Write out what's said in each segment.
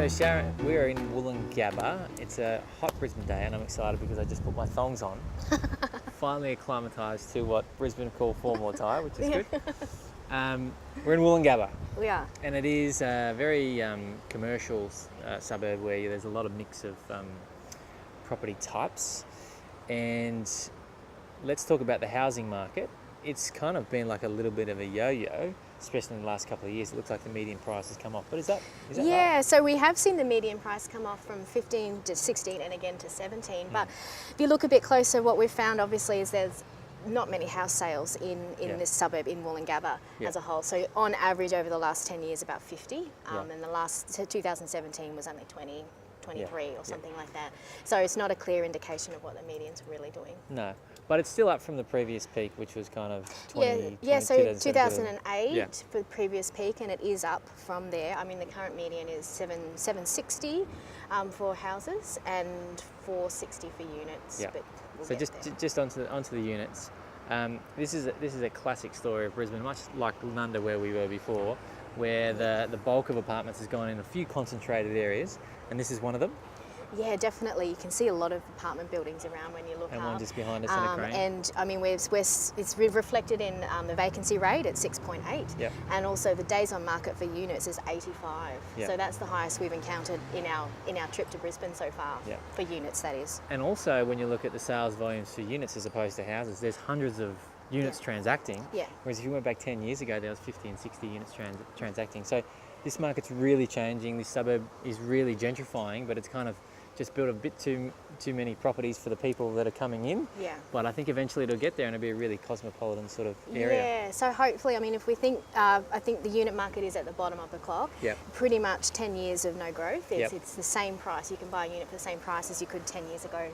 So Sharon, we are in Woolloongabba. It's a hot Brisbane day and I'm excited because I just put my thongs on. Finally acclimatised to what Brisbane call formal attire, which is good. We're in Woolloongabba. We are. And it is a very commercial suburb where there's a lot of mix of property types. And let's talk about the housing market. It's kind of been like a little bit of a yo-yo, especially in the last couple of years. It looks like the median price has come off, but is that yeah, right? so we have seen the median price come off from 15 to 16 and again to 17. But if you look a bit closer, what we've found obviously is there's not many house sales in this suburb in Woolloongabba as a whole. So on average over the last 10 years about 50 and the last 2017 was only 20, 23 or something like that. So it's not a clear indication of what the median's really doing. No, but it's still up from the previous peak, which was kind of 20, so 2008 for the previous peak, and it is up from there. I mean, the current median is 760 for houses and 460 for units. Yeah. But we'll so just onto the units. This is a classic story of Brisbane, much like Lunda where we were before, where the bulk of apartments has gone in a few concentrated areas, and this is one of them. Yeah, definitely. You can see a lot of apartment buildings around when you look and up. one just behind us in a crane. And I mean, it's reflected in the vacancy rate at 6.8, and also the days on market for units is 85. So that's the highest we've encountered in our trip to Brisbane so far for units. That is. And also, when you look at the sales volumes for units as opposed to houses, there's hundreds of units transacting. Whereas if you went back 10 years ago, there was 50 and 60 units transacting. So this market's really changing. This suburb is really gentrifying, but it's kind of just built a bit too many properties for the people that are coming in. But I think eventually it'll get there and it'll be a really cosmopolitan sort of area. Yeah, so hopefully, I mean, if we think, I think the unit market is at the bottom of the clock. Pretty much 10 years of no growth. It's the same price. You can buy a unit for the same price as you could 10 years ago.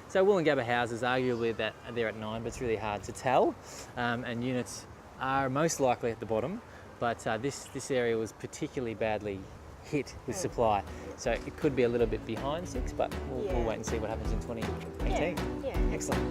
So Woolloongabba houses, arguably that they're at 9, but it's really hard to tell. And units are most likely at the bottom, but this area was particularly badly hit with supply, so it could be a little bit behind 6, but we'll wait and see what happens in 2018. Excellent.